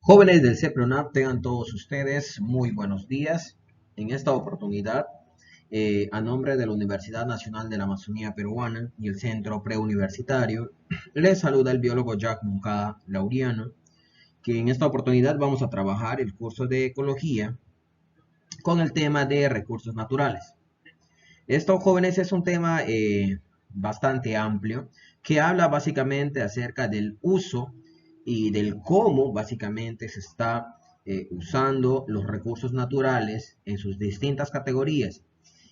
Jóvenes del CEPRONAP, tengan todos ustedes muy buenos días. En esta oportunidad, a nombre de la Universidad Nacional de la Amazonía Peruana y el Centro Preuniversitario, les saluda el biólogo Jack Moncada Lauriano, que en esta oportunidad vamos a trabajar el curso de Ecología con el tema de recursos naturales. Esto, jóvenes, es un tema bastante amplio que habla básicamente acerca del uso y del cómo básicamente se está usando los recursos naturales en sus distintas categorías.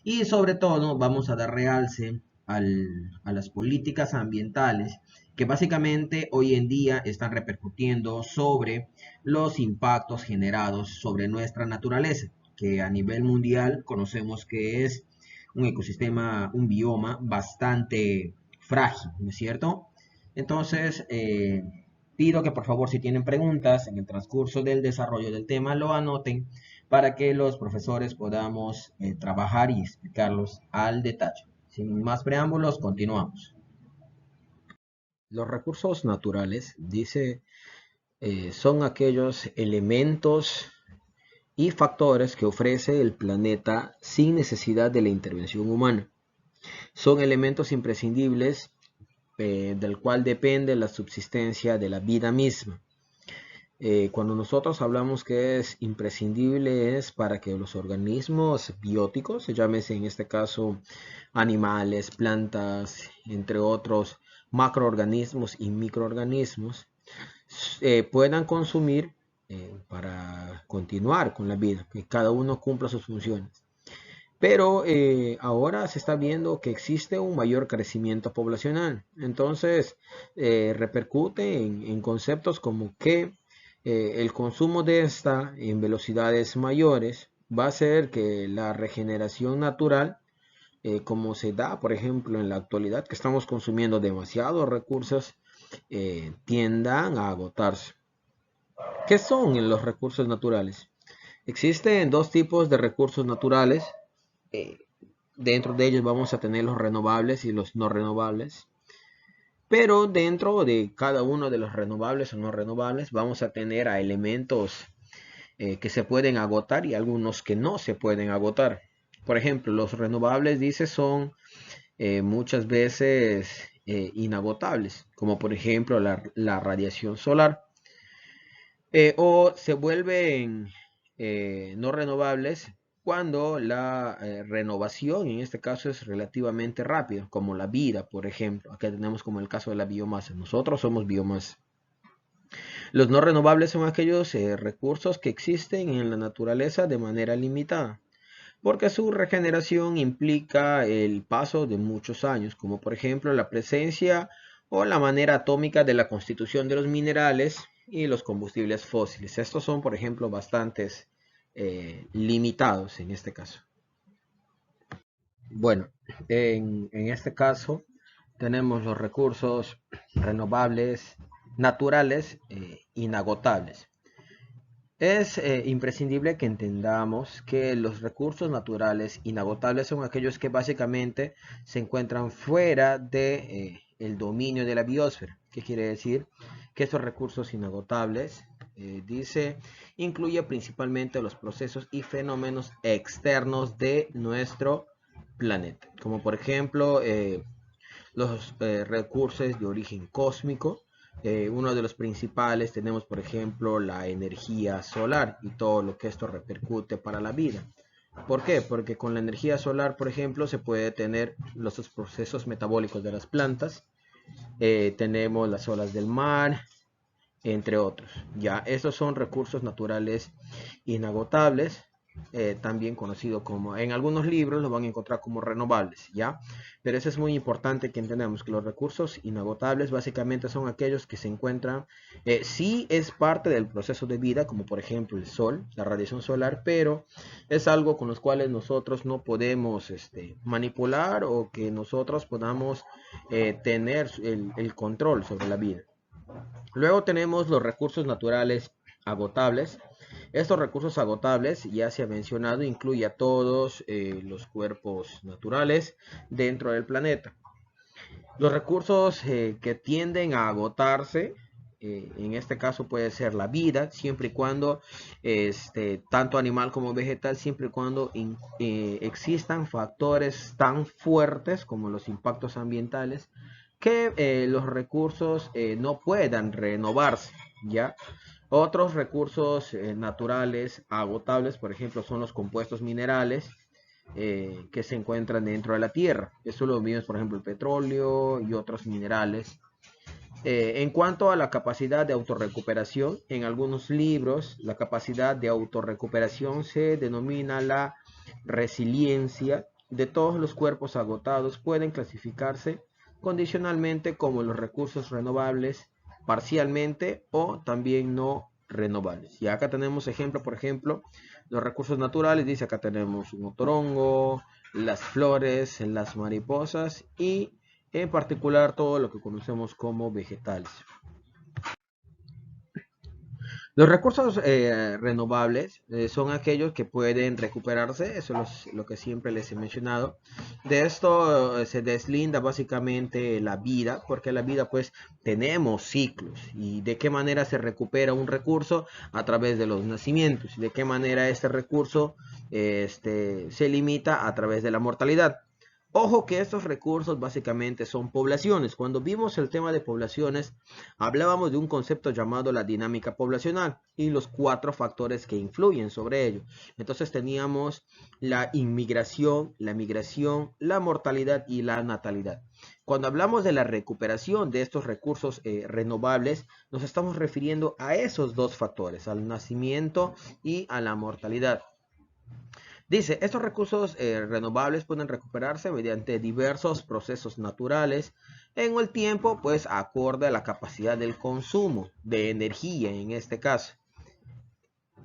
Y sobre todo vamos a dar realce a las políticas ambientales que básicamente hoy en día están repercutiendo sobre los impactos generados sobre nuestra naturaleza, que a nivel mundial conocemos que es un ecosistema, un bioma bastante frágil, ¿no es cierto? Entonces, pido que por favor, si tienen preguntas en el transcurso del desarrollo del tema, lo anoten para que los profesores podamos trabajar y explicarlos al detalle. Sin más preámbulos, continuamos. Los recursos naturales, dice, son aquellos elementos y factores que ofrece el planeta sin necesidad de la intervención humana. Son elementos imprescindibles del cual depende la subsistencia de la vida misma. Cuando nosotros hablamos que es imprescindible es para que los organismos bióticos, llámese en este caso animales, plantas, entre otros macroorganismos y microorganismos, puedan consumir para continuar con la vida, que cada uno cumpla sus funciones. Pero ahora se está viendo que existe un mayor crecimiento poblacional. Entonces, repercute en conceptos como que el consumo de esta en velocidades mayores va a hacer que la regeneración natural, como se da, por ejemplo, en la actualidad, que estamos consumiendo demasiados recursos, tiendan a agotarse. ¿Qué son los recursos naturales? Existen dos tipos de recursos naturales. eh, Dentro de ellos vamos a tener los renovables y los no renovables. Pero dentro de cada uno de los renovables o no renovables vamos a tener a elementos que se pueden agotar y algunos que no se pueden agotar. Por ejemplo, los renovables, dice, son muchas veces inagotables, como por ejemplo la radiación solar. O se vuelven no renovables cuando la renovación en este caso es relativamente rápida, como la vida, por ejemplo. Acá tenemos como el caso de la biomasa. Nosotros somos biomasa. Los no renovables son aquellos recursos que existen en la naturaleza de manera limitada, porque su regeneración implica el paso de muchos años, como por ejemplo la presencia o la manera atómica de la constitución de los minerales y los combustibles fósiles. Estos son, por ejemplo, bastantes limitados en este caso. Bueno, en este caso tenemos los recursos renovables naturales inagotables. Es imprescindible que entendamos que los recursos naturales inagotables son aquellos que básicamente se encuentran fuera de, el dominio de la biosfera. ¿Qué quiere decir? Que estos recursos inagotables, dice, incluye principalmente los procesos y fenómenos externos de nuestro planeta, como por ejemplo los recursos de origen cósmico. Uno de los principales tenemos, por ejemplo, la energía solar y todo lo que esto repercute para la vida. ¿Por qué? Porque con la energía solar, por ejemplo, se puede tener los procesos metabólicos de las plantas, tenemos las olas del mar, entre otros. Ya, estos son recursos naturales inagotables, también conocido como, en algunos libros lo van a encontrar como renovables, ¿ya? Pero eso es muy importante que entendamos que los recursos inagotables básicamente son aquellos que se encuentran, sí es parte del proceso de vida, como por ejemplo el sol, la radiación solar, pero es algo con los cuales nosotros no podemos manipular o que nosotros podamos tener el control sobre la vida. Luego tenemos los recursos naturales agotables. Estos recursos agotables, ya se ha mencionado, incluye a todos los cuerpos naturales dentro del planeta. Los recursos que tienden a agotarse en este caso puede ser la vida, siempre y cuando, tanto animal como vegetal, siempre y cuando existan factores tan fuertes como los impactos ambientales que los recursos no puedan renovarse, ¿ya? Otros recursos naturales agotables, por ejemplo, son los compuestos minerales que se encuentran dentro de la tierra. Eso lo vimos, por ejemplo, el petróleo y otros minerales. En cuanto a la capacidad de autorrecuperación, en algunos libros la capacidad de autorrecuperación se denomina la resiliencia de todos los cuerpos agotados. Pueden clasificarse condicionalmente como los recursos renovables parcialmente o también no renovables. Y acá tenemos ejemplo, por ejemplo, los recursos naturales. Dice acá tenemos un otorongo, las flores, las mariposas y en particular todo lo que conocemos como vegetales. Los recursos renovables son aquellos que pueden recuperarse, eso es lo que siempre les he mencionado. De esto se deslinda básicamente la vida, porque la vida pues tenemos ciclos. ¿Y de qué manera se recupera un recurso? A través de los nacimientos. ¿De qué manera este recurso se limita? A través de la mortalidad. Ojo que estos recursos básicamente son poblaciones. Cuando vimos el tema de poblaciones, hablábamos de un concepto llamado la dinámica poblacional y los 4 factores que influyen sobre ello. Entonces teníamos la inmigración, la migración, la mortalidad y la natalidad. Cuando hablamos de la recuperación de estos recursos renovables, nos estamos refiriendo a esos 2 factores, al nacimiento y a la mortalidad. Dice, estos recursos renovables pueden recuperarse mediante diversos procesos naturales en el tiempo, pues acorde a la capacidad del consumo de energía en este caso.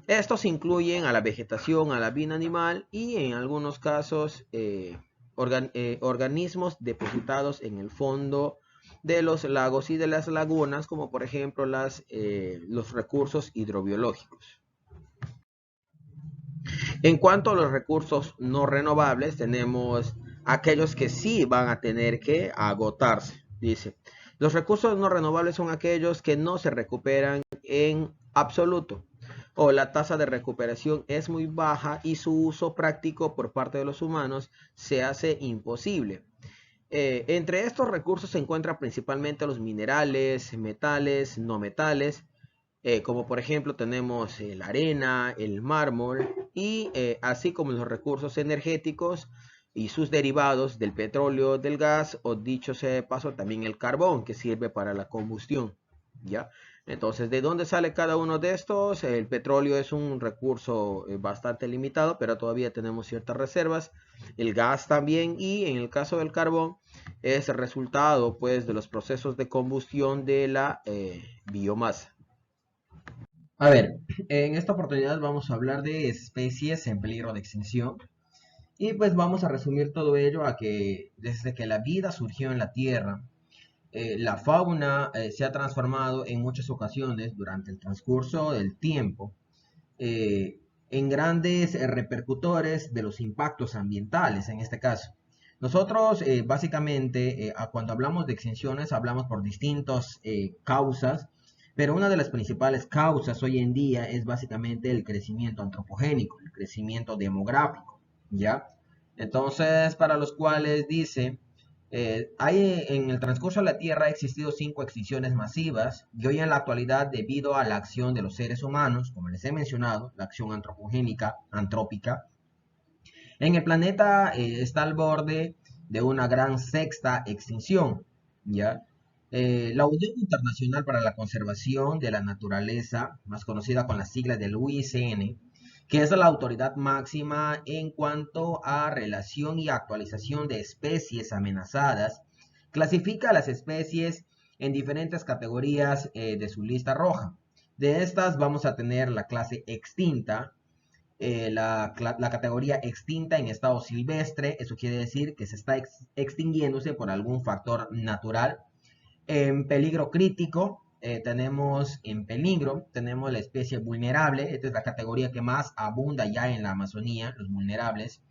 Estos incluyen a la vegetación, a la vida animal y en algunos casos organismos depositados en el fondo de los lagos y de las lagunas, como por ejemplo los recursos hidrobiológicos. En cuanto a los recursos no renovables, tenemos aquellos que sí van a tener que agotarse. Dice, los recursos no renovables son aquellos que no se recuperan en absoluto o la tasa de recuperación es muy baja y su uso práctico por parte de los humanos se hace imposible. Entre estos recursos se encuentran principalmente los minerales, metales, no metales, como por ejemplo tenemos la arena, el mármol y así como los recursos energéticos y sus derivados del petróleo, del gas o dicho sea de paso también el carbón que sirve para la combustión, ¿ya? Entonces, ¿de dónde sale cada uno de estos? El petróleo es un recurso bastante limitado, pero todavía tenemos ciertas reservas. El gas también y en el caso del carbón es el resultado pues de los procesos de combustión de la biomasa. A ver, en esta oportunidad vamos a hablar de especies en peligro de extinción y pues vamos a resumir todo ello a que desde que la vida surgió en la Tierra, la fauna se ha transformado en muchas ocasiones durante el transcurso del tiempo eh, en grandes repercutores de los impactos ambientales en este caso. Nosotros básicamente cuando hablamos de extinciones hablamos por distintas causas, pero una de las principales causas hoy en día es básicamente el crecimiento antropogénico, el crecimiento demográfico, ¿ya? Entonces, para los cuales dice, en el transcurso de la Tierra ha existido 5 extinciones masivas y hoy en la actualidad debido a la acción de los seres humanos, como les he mencionado, la acción antropogénica, antrópica, en el planeta está al borde de una gran sexta extinción, ¿ya? La Unión Internacional para la Conservación de la Naturaleza, más conocida con las siglas del UICN, que es la autoridad máxima en cuanto a relación y actualización de especies amenazadas, clasifica a las especies en diferentes categorías de su lista roja. De estas vamos a tener la clase extinta, la categoría extinta en estado silvestre, eso quiere decir que se está extinguiéndose por algún factor natural. En peligro crítico, tenemos la especie vulnerable, esta es la categoría que más abunda ya en la Amazonía, los vulnerables.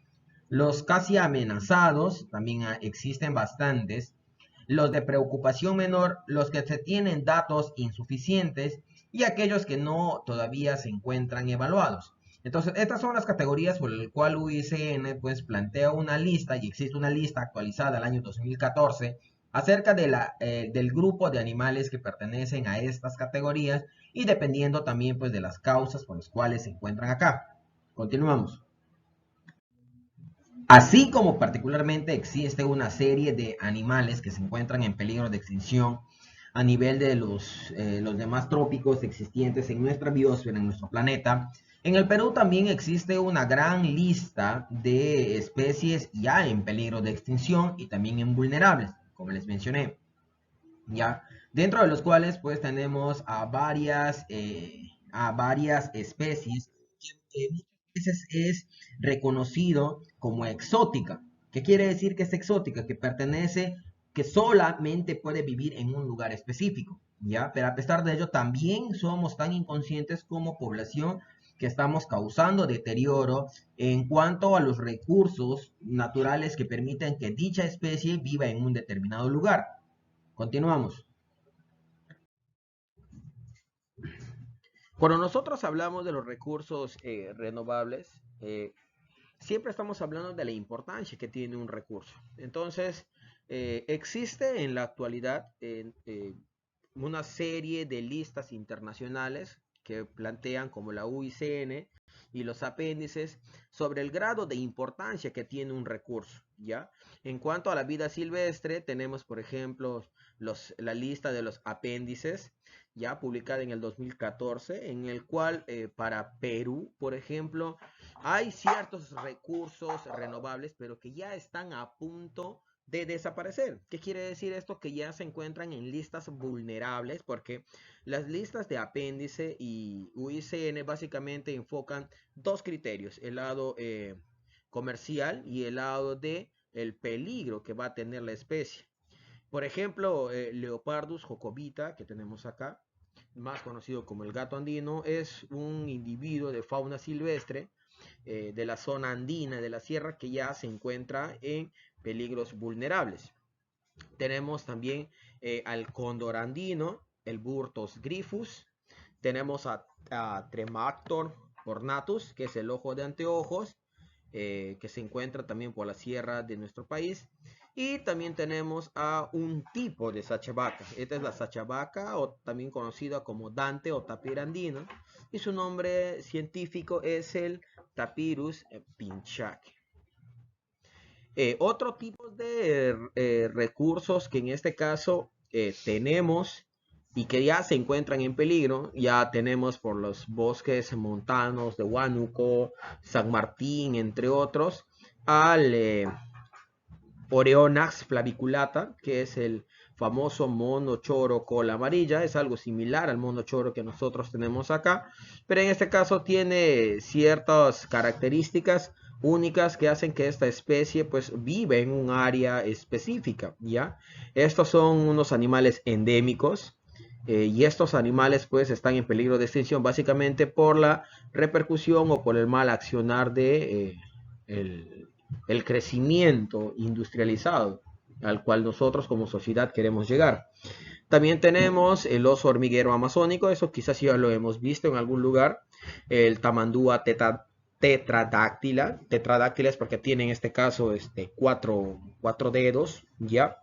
Los casi amenazados, también existen bastantes. los de preocupación menor, los que se tienen datos insuficientes y aquellos que no todavía se encuentran evaluados. Entonces, estas son las categorías por las cuales UICN pues plantea una lista, y existe una lista actualizada al año 2014 acerca del grupo de animales que pertenecen a estas categorías y dependiendo también pues de las causas por las cuales se encuentran acá. Continuamos. Así como particularmente existe una serie de animales que se encuentran en peligro de extinción a nivel de los demás trópicos existentes en nuestra biosfera, en nuestro planeta, en el Perú también existe una gran lista de especies ya en peligro de extinción y también en vulnerables, como les mencioné, ¿ya? Dentro de los cuales pues tenemos a varias especies que muchas veces es reconocido como exótica. ¿Qué quiere decir que es exótica? Que pertenece, que solamente puede vivir en un lugar específico, ¿ya? Pero a pesar de ello también somos tan inconscientes como población que estamos causando deterioro en cuanto a los recursos naturales que permiten que dicha especie viva en un determinado lugar. Continuamos. Cuando nosotros hablamos de los recursos renovables, siempre estamos hablando de la importancia que tiene un recurso. Entonces, existe en la actualidad una serie de listas internacionales que plantean como la UICN y los apéndices sobre el grado de importancia que tiene un recurso, ¿ya? En cuanto a la vida silvestre, tenemos, por ejemplo, la lista de los apéndices, ya publicada en el 2014, en el cual para Perú, por ejemplo, hay ciertos recursos renovables, pero que ya están a punto de desaparecer. ¿Qué quiere decir esto? Que ya se encuentran en listas vulnerables, porque las listas de apéndice y UICN básicamente enfocan dos criterios: el lado comercial y el lado de el peligro que va a tener la especie. Por ejemplo, Leopardus jocobita, que tenemos acá, más conocido como el gato andino, es un individuo de fauna silvestre de la zona andina de la sierra que ya se encuentra en peligros vulnerables. Tenemos también al cóndor andino, el Burtos grifus. Tenemos a Tremactor ornatus, que es el ojo de anteojos, que se encuentra también por la sierra de nuestro país. Y también tenemos a un tipo de sachabaca. Esta es la sachabaca, o también conocida como Dante o tapir andino. Y su nombre científico es el Tapirus pinchaque. Otro tipo de recursos que en este caso tenemos y que ya se encuentran en peligro, ya tenemos por los bosques montanos de Huánuco, San Martín, entre otros, al Oreonax flaviculata, que es el famoso mono choro cola amarilla. Es algo similar al mono choro que nosotros tenemos acá, pero en este caso tiene ciertas características únicas que hacen que esta especie pues vive en un área específica, ¿ya? Estos son unos animales endémicos, y estos animales pues están en peligro de extinción básicamente por la repercusión o por el mal accionar de el crecimiento industrializado al cual nosotros como sociedad queremos llegar. También tenemos el oso hormiguero amazónico, eso quizás ya lo hemos visto en algún lugar, el tamandúa tetradáctila, tetradáctiles porque tiene en este caso cuatro dedos, ¿ya?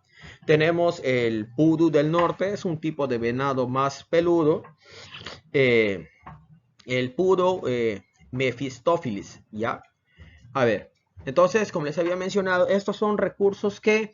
Tenemos el pudú del norte, es un tipo de venado más peludo, eh, el pudo Mephistopheles, ¿ya? A ver, entonces, como les había mencionado, estos son recursos que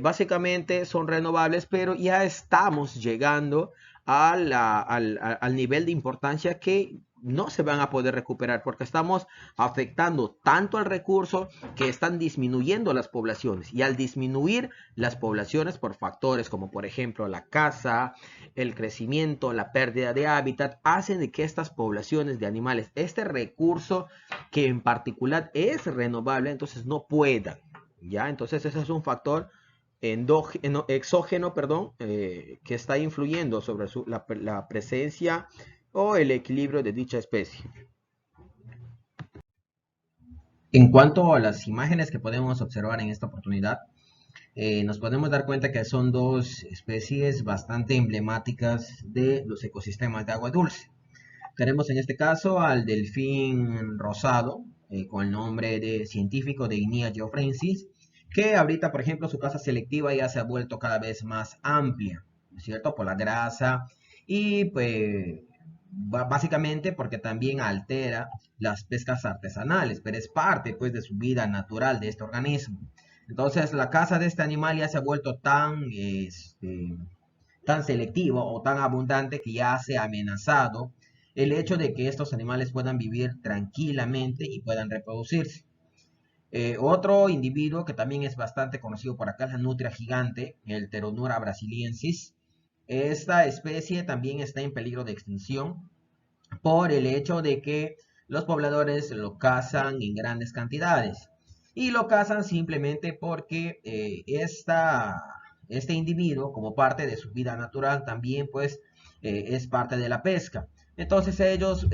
básicamente son renovables, pero ya estamos llegando al nivel de importancia que no se van a poder recuperar porque estamos afectando tanto al recurso que están disminuyendo las poblaciones, y al disminuir las poblaciones por factores como por ejemplo la caza, el crecimiento, la pérdida de hábitat, hacen de que estas poblaciones de animales, este recurso que en particular es renovable, entonces no puedan, ¿ya? Entonces ese es un factor exógeno, perdón, que está influyendo sobre la presencia o el equilibrio de dicha especie. En cuanto a las imágenes que podemos observar en esta oportunidad, nos podemos dar cuenta que son dos especies bastante emblemáticas de los ecosistemas de agua dulce. Tenemos en este caso al delfín rosado, con el nombre de científico de Inia geoffrensis, que ahorita, por ejemplo, su caza selectiva ya se ha vuelto cada vez más amplia, ¿no es cierto? Por la grasa y pues básicamente porque también altera las pescas artesanales, pero es parte pues de su vida natural de este organismo. Entonces la caza de este animal ya se ha vuelto tan selectivo o tan abundante que ya se ha amenazado el hecho de que estos animales puedan vivir tranquilamente y puedan reproducirse. Otro individuo que también es bastante conocido por acá es la nutria gigante, el Pteronura brasiliensis. Esta especie también está en peligro de extinción por el hecho de que los pobladores lo cazan en grandes cantidades. Y lo cazan simplemente porque este individuo, como parte de su vida natural, también pues es parte de la pesca. Entonces ellos,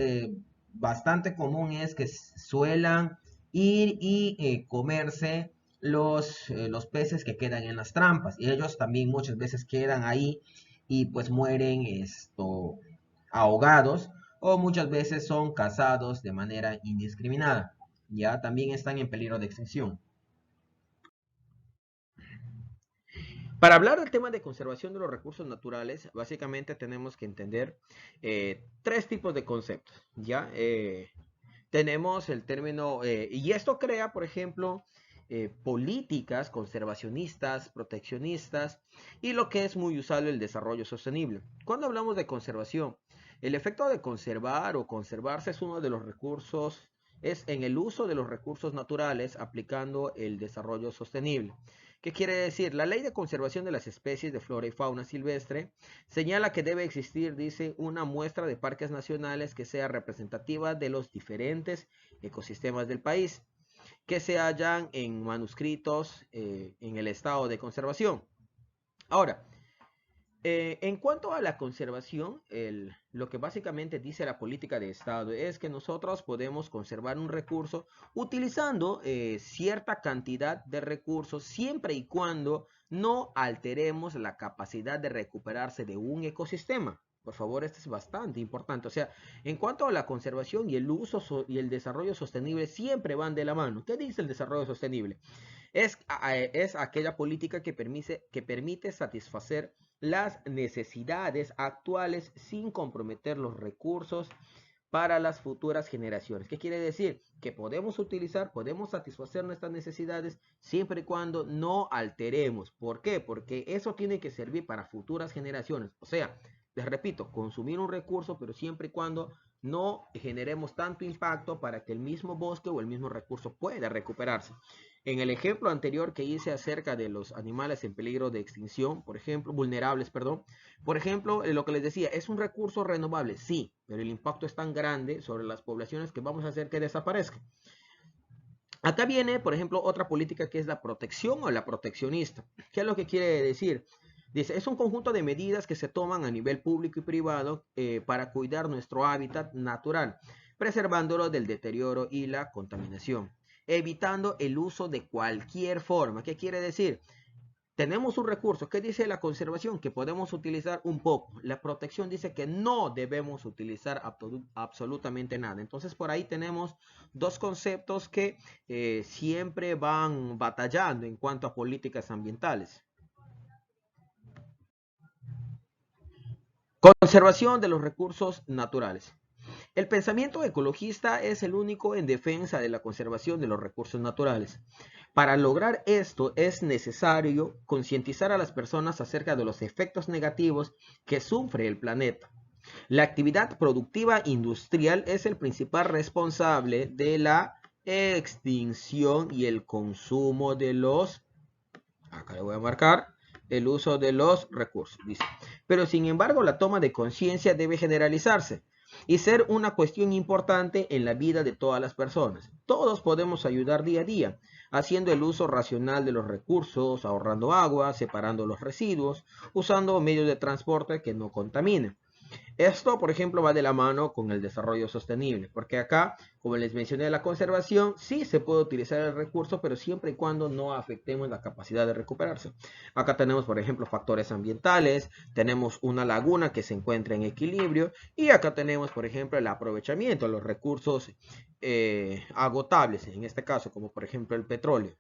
bastante común es que suelan ir y comerse los peces que quedan en las trampas. Y ellos también muchas veces quedan ahí y pues mueren ahogados o muchas veces son cazados de manera indiscriminada. Ya también están en peligro de extinción. Para hablar del tema de conservación de los recursos naturales, básicamente tenemos que entender tres tipos de conceptos. ¿Ya? Tenemos el término, y esto crea, por ejemplo, políticas conservacionistas, proteccionistas, y lo que es muy usado el desarrollo sostenible. Cuando hablamos de conservación, el efecto de conservar o conservarse es uno de los recursos, es en el uso de los recursos naturales aplicando el desarrollo sostenible. ¿Qué quiere decir? La ley de conservación de las especies de flora y fauna silvestre señala que debe existir, dice, una muestra de parques nacionales que sea representativa de los diferentes ecosistemas del país, que se hallan en manuscritos en el estado de conservación. Ahora, en cuanto a la conservación, lo que básicamente dice la política de Estado es que nosotros podemos conservar un recurso utilizando cierta cantidad de recursos siempre y cuando no alteremos la capacidad de recuperarse de un ecosistema. Por favor, esto es bastante importante. O sea, en cuanto a la conservación y el uso y el desarrollo sostenible siempre van de la mano. ¿Qué dice el desarrollo sostenible? Es aquella política que permite satisfacer las necesidades actuales sin comprometer los recursos para las futuras generaciones. ¿Qué quiere decir? Que podemos satisfacer nuestras necesidades siempre y cuando no alteremos. ¿Por qué? Porque eso tiene que servir para futuras generaciones. O sea, les repito, consumir un recurso, pero siempre y cuando no generemos tanto impacto para que el mismo bosque o el mismo recurso pueda recuperarse. En el ejemplo anterior que hice acerca de los animales en peligro de extinción, por ejemplo, vulnerables, perdón, por ejemplo, lo que les decía, ¿es un recurso renovable? Sí, pero el impacto es tan grande sobre las poblaciones que vamos a hacer que desaparezcan. Acá viene, por ejemplo, otra política que es la protección o la proteccionista. ¿Qué es lo que quiere decir? Dice, es un conjunto de medidas que se toman a nivel público y privado para cuidar nuestro hábitat natural, preservándolo del deterioro y la contaminación, evitando el uso de cualquier forma. ¿Qué quiere decir? Tenemos un recurso. ¿Qué dice la conservación? Que podemos utilizar un poco. La protección dice que no debemos utilizar absolutamente nada. Entonces por ahí tenemos dos conceptos que siempre van batallando en cuanto a políticas ambientales. Conservación de los recursos naturales. El pensamiento ecologista es el único en defensa de la conservación de los recursos naturales. Para lograr esto es necesario concientizar a las personas acerca de los efectos negativos que sufre el planeta. La actividad productiva industrial es el principal responsable de la extinción y el consumo de acá le voy a marcar, el uso de los recursos, dice. Pero sin embargo, la toma de conciencia debe generalizarse y ser una cuestión importante en la vida de todas las personas. Todos podemos ayudar día a día, haciendo el uso racional de los recursos, ahorrando agua, separando los residuos, usando medios de transporte que no contaminen. Esto, por ejemplo, va de la mano con el desarrollo sostenible, porque acá, como les mencioné, la conservación sí se puede utilizar el recurso, pero siempre y cuando no afectemos la capacidad de recuperarse. Acá tenemos, por ejemplo, factores ambientales, tenemos una laguna que se encuentra en equilibrio y acá tenemos, por ejemplo, el aprovechamiento de los recursos agotables, en este caso, como por ejemplo el petróleo.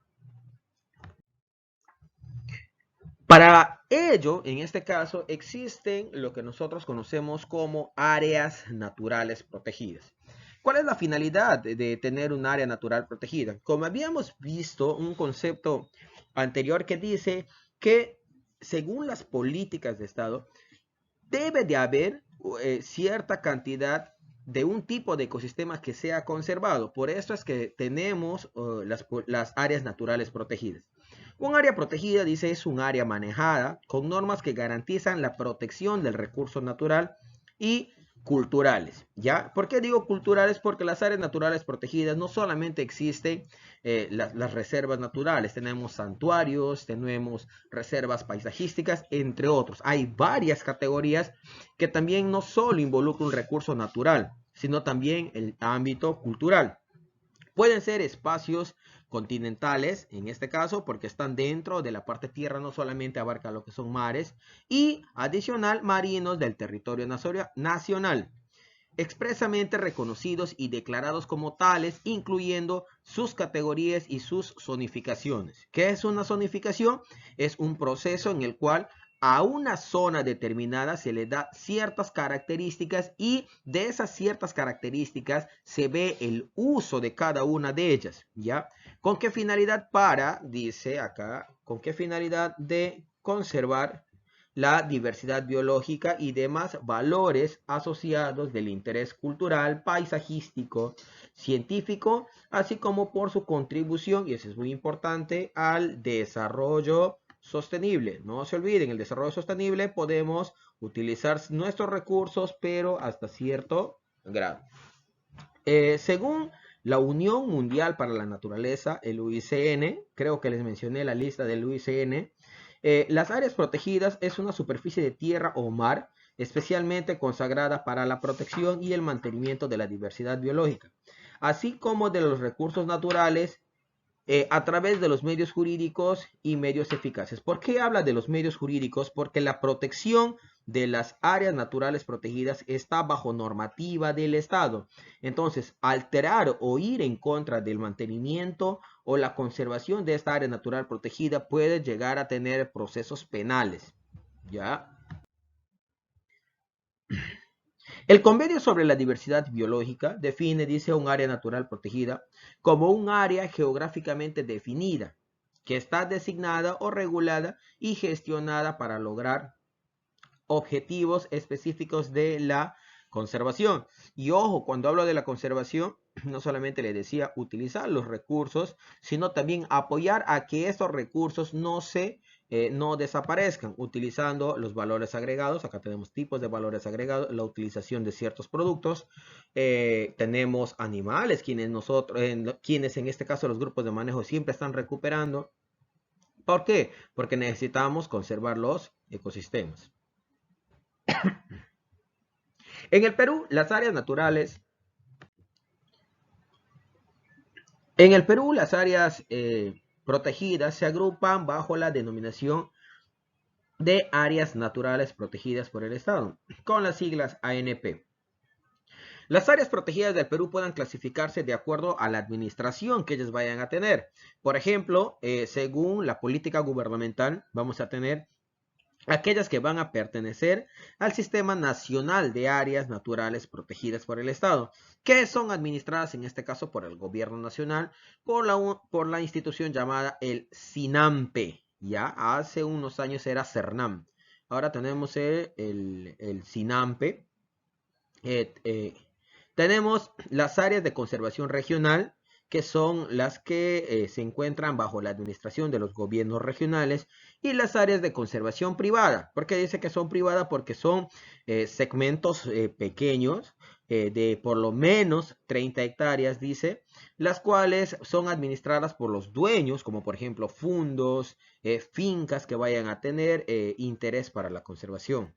Para ello, en este caso, existen lo que nosotros conocemos como áreas naturales protegidas. ¿Cuál es la finalidad de tener un área natural protegida? Como habíamos visto, un concepto anterior que dice que según las políticas de Estado, debe de haber cierta cantidad de un tipo de ecosistema que sea conservado. Por eso es que tenemos las áreas naturales protegidas. Un área protegida, dice, es un área manejada con normas que garantizan la protección del recurso natural y culturales, ¿ya? ¿Por qué digo culturales? Porque las áreas naturales protegidas no solamente existen las reservas naturales, tenemos santuarios, tenemos reservas paisajísticas, entre otros. Hay varias categorías que también no solo involucran un recurso natural, sino también el ámbito cultural. Pueden ser espacios continentales, en este caso, porque están dentro de la parte tierra, no solamente abarca lo que son mares, y adicional marinos del territorio nacional, expresamente reconocidos y declarados como tales, incluyendo sus categorías y sus zonificaciones. ¿Qué es una zonificación? Es un proceso en el cual a una zona determinada se le da ciertas características y de esas ciertas características se ve el uso de cada una de ellas, ¿ya? ¿Con qué finalidad? Dice acá, ¿con qué finalidad de conservar la diversidad biológica y demás valores asociados del interés cultural, paisajístico, científico, así como por su contribución, y eso es muy importante, al desarrollo sostenible? No se olviden, el desarrollo sostenible podemos utilizar nuestros recursos, pero hasta cierto grado. Según la Unión Mundial para la Naturaleza, el UICN, creo que les mencioné la lista del UICN, las áreas protegidas es una superficie de tierra o mar especialmente consagrada para la protección y el mantenimiento de la diversidad biológica, así como de los recursos naturales a través de los medios jurídicos y medios eficaces. ¿Por qué habla de los medios jurídicos? Porque la protección de las áreas naturales protegidas está bajo normativa del Estado. Entonces, alterar o ir en contra del mantenimiento o la conservación de esta área natural protegida puede llegar a tener procesos penales. ¿Ya? El Convenio sobre la Diversidad Biológica define, dice, un área natural protegida como un área geográficamente definida que está designada o regulada y gestionada para lograr objetivos específicos de la conservación. Y ojo, cuando hablo de la conservación, no solamente le decía utilizar los recursos, sino también apoyar a que estos recursos no desaparezcan, utilizando los valores agregados. Acá tenemos tipos de valores agregados, la utilización de ciertos productos. Tenemos animales, quienes en este caso los grupos de manejo siempre están recuperando. ¿Por qué? Porque necesitamos conservar los ecosistemas. En el Perú, las áreas naturales. En el Perú, las áreas protegidas se agrupan bajo la denominación de áreas naturales protegidas por el Estado, con las siglas ANP. Las áreas protegidas del Perú pueden clasificarse de acuerdo a la administración que ellas vayan a tener. Por ejemplo, según la política gubernamental, vamos a tener aquellas que van a pertenecer al Sistema Nacional de Áreas Naturales Protegidas por el Estado, que son administradas en este caso por el Gobierno Nacional, por la institución llamada el SINAMPE. Ya hace unos años era CERNAM. Ahora tenemos el SINAMPE. Tenemos las áreas de conservación regional, que son las que se encuentran bajo la administración de los gobiernos regionales, y las áreas de conservación privada. ¿Por qué dice que son privadas? Porque son segmentos pequeños, de por lo menos 30 hectáreas, dice, las cuales son administradas por los dueños, como por ejemplo fundos, fincas que vayan a tener interés para la conservación.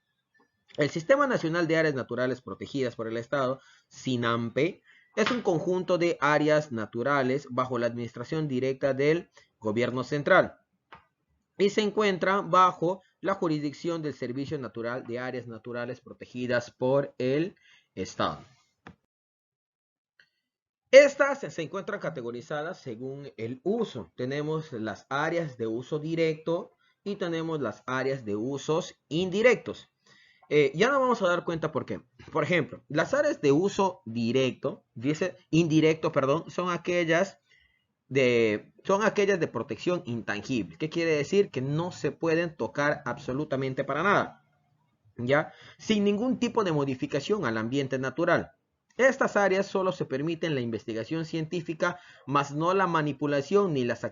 El Sistema Nacional de Áreas Naturales Protegidas por el Estado, SINAMPE, es un conjunto de áreas naturales bajo la administración directa del gobierno central y se encuentra bajo la jurisdicción del Servicio Nacional de Áreas Naturales Protegidas por el Estado. Estas se encuentran categorizadas según el uso. Tenemos las áreas de uso directo y tenemos las áreas de usos indirectos. Ya nos vamos a dar cuenta por qué. Por ejemplo, las áreas de uso indirecto, son aquellas de protección intangible. ¿Qué quiere decir? Que no se pueden tocar absolutamente para nada, ¿ya? Sin ningún tipo de modificación al ambiente natural. Estas áreas solo se permiten la investigación científica, más no la manipulación ni las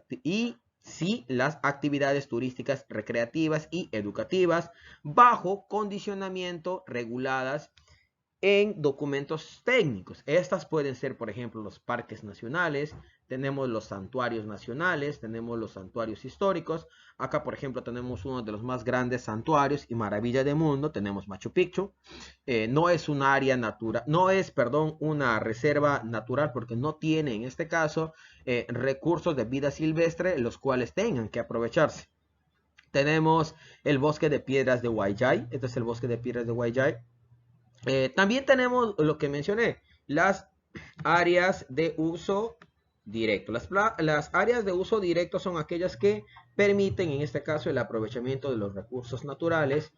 actividades turísticas, recreativas y educativas, bajo condicionamiento reguladas en documentos técnicos. Estas pueden ser, por ejemplo, los parques nacionales, tenemos los santuarios nacionales, tenemos los santuarios históricos. Acá, por ejemplo, tenemos uno de los más grandes santuarios y maravilla del mundo, tenemos Machu Picchu. No es un área natural, una reserva natural porque no tiene, en este caso, recursos de vida silvestre, los cuales tengan que aprovecharse. Tenemos el bosque de piedras de Wayllay, este es el bosque de piedras de Wayllay. También tenemos lo que mencioné, las áreas de uso directo. Las áreas de uso directo son aquellas que permiten, en este caso, el aprovechamiento de los recursos naturales,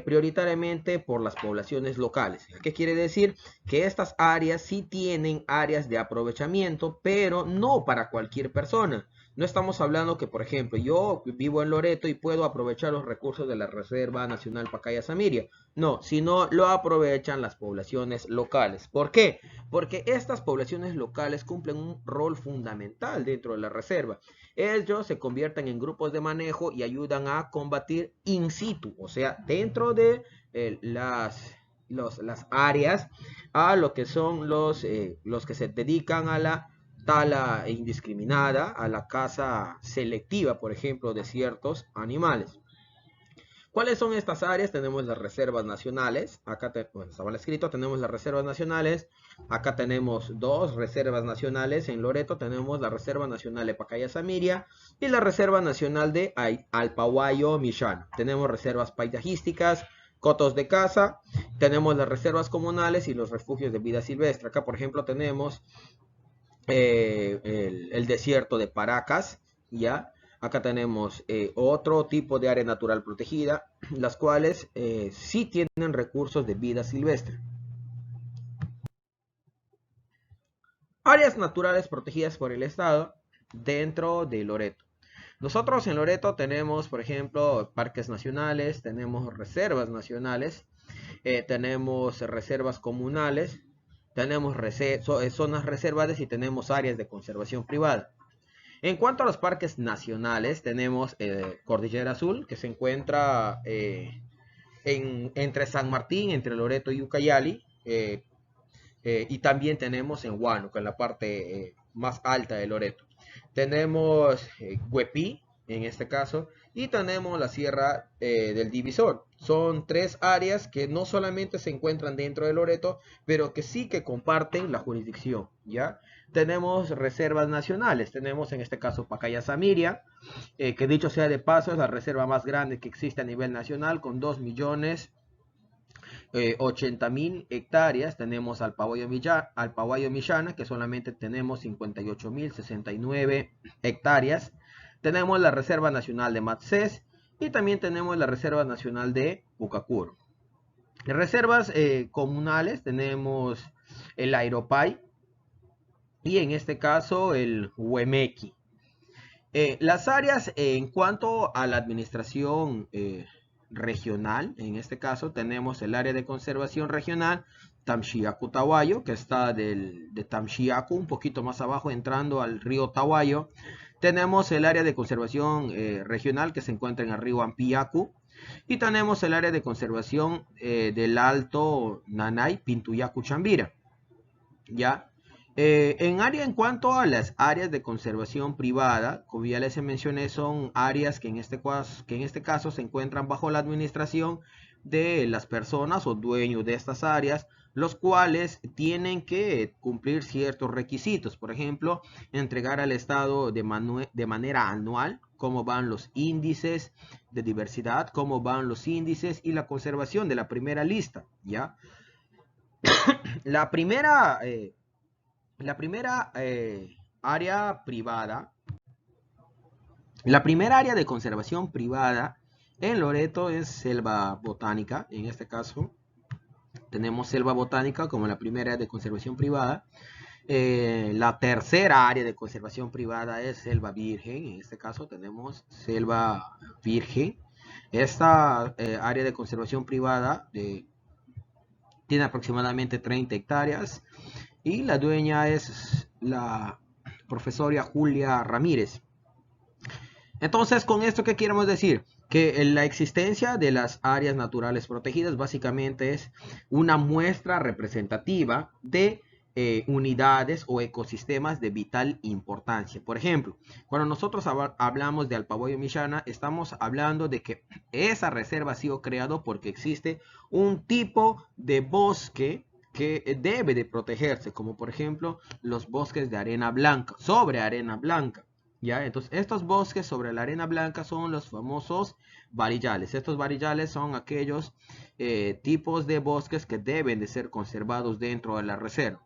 prioritariamente por las poblaciones locales. ¿Qué quiere decir? Que estas áreas sí tienen áreas de aprovechamiento, pero no para cualquier persona. No estamos hablando que, por ejemplo, yo vivo en Loreto y puedo aprovechar los recursos de la Reserva Nacional Pacaya-Samiria. No, sino lo aprovechan las poblaciones locales. ¿Por qué? Porque estas poblaciones locales cumplen un rol fundamental dentro de la reserva. Ellos se convierten en grupos de manejo y ayudan a combatir in situ, o sea, dentro de las áreas, a lo que son los que se dedican a la tala indiscriminada, a la caza selectiva, por ejemplo, de ciertos animales. ¿Cuáles son estas áreas? Tenemos las reservas nacionales. Acá estaba escrito, tenemos las reservas nacionales. Acá tenemos dos reservas nacionales. En Loreto tenemos la Reserva Nacional de Pacaya-Samiria y la Reserva Nacional de Alpahuayo-Millán. Tenemos reservas paisajísticas, cotos de caza. Tenemos las reservas comunales y los refugios de vida silvestre. Acá, por ejemplo, tenemos el desierto de Paracas, ¿ya? Acá tenemos otro tipo de área natural protegida, las cuales sí tienen recursos de vida silvestre. Áreas naturales protegidas por el Estado dentro de Loreto. Nosotros en Loreto tenemos, por ejemplo, parques nacionales, tenemos reservas nacionales, tenemos reservas comunales, tenemos zonas reservadas y tenemos áreas de conservación privada. En cuanto a los parques nacionales, tenemos Cordillera Azul, que se encuentra entre San Martín, entre Loreto y Ucayali, y también tenemos en Huánuco, en la parte más alta de Loreto. Tenemos Huepí, en este caso, y tenemos la Sierra del Divisor. Son tres áreas que no solamente se encuentran dentro de Loreto, pero que sí que comparten la jurisdicción, ¿ya? Tenemos reservas nacionales, tenemos en este caso Pacaya-Samiria, que dicho sea de paso es la reserva más grande que existe a nivel nacional, con 2.080.000 hectáreas. Tenemos Alpahuayo-Millana, que solamente tenemos 58.069 hectáreas. Tenemos la Reserva Nacional de Matsés y también tenemos la Reserva Nacional de Pucacuro. En reservas comunales tenemos el Airopay y en este caso el Huemequi. Las áreas en cuanto a la administración regional, en este caso tenemos el área de conservación regional Tamchiacu-Tahuayo, que está de Tamchiacu un poquito más abajo entrando al río Tahuayo. Tenemos el área de conservación regional que se encuentra en el río Ampiacu. Y tenemos el área de conservación del Alto Nanay, Pintuyacu, Chambira. ¿Ya? En cuanto a las áreas de conservación privada, como ya les mencioné, son áreas que en este caso se encuentran bajo la administración de las personas o dueños de estas áreas, los cuales tienen que cumplir ciertos requisitos. Por ejemplo, entregar al Estado de manera anual cómo van los índices de diversidad, cómo van los índices y la conservación de la primera lista, ¿ya? La primera, área privada, la primera área de conservación privada en Loreto es selva botánica. En este caso tenemos selva botánica como la primera área de conservación privada. La tercera área de conservación privada es selva virgen. En este caso tenemos selva virgen. Esta área de conservación privada tiene aproximadamente 30 hectáreas y la dueña es la profesora Julia Ramírez. Entonces, con esto, ¿qué queremos decir? Que la existencia de las áreas naturales protegidas básicamente es una muestra representativa de unidades o ecosistemas de vital importancia. Por ejemplo, cuando nosotros hablamos de Alpaboyo Mishana, estamos hablando de que esa reserva ha sido creada porque existe un tipo de bosque que debe de protegerse, como por ejemplo los bosques de arena blanca, sobre arena blanca. ¿Ya? Entonces, estos bosques sobre la arena blanca son los famosos varillales. Estos varillales son aquellos tipos de bosques que deben de ser conservados dentro de la reserva.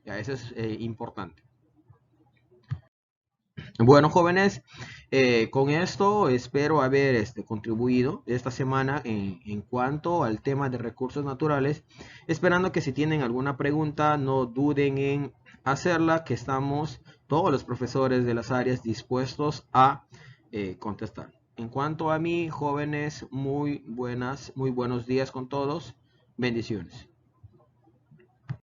¿Ya? Eso es importante. Bueno, jóvenes, con esto espero haber contribuido esta semana en cuanto al tema de recursos naturales, esperando que si tienen alguna pregunta no duden en hacerla, que estamos todos los profesores de las áreas dispuestos a contestar. En cuanto a mí, jóvenes, muy buenos días con todos. Bendiciones.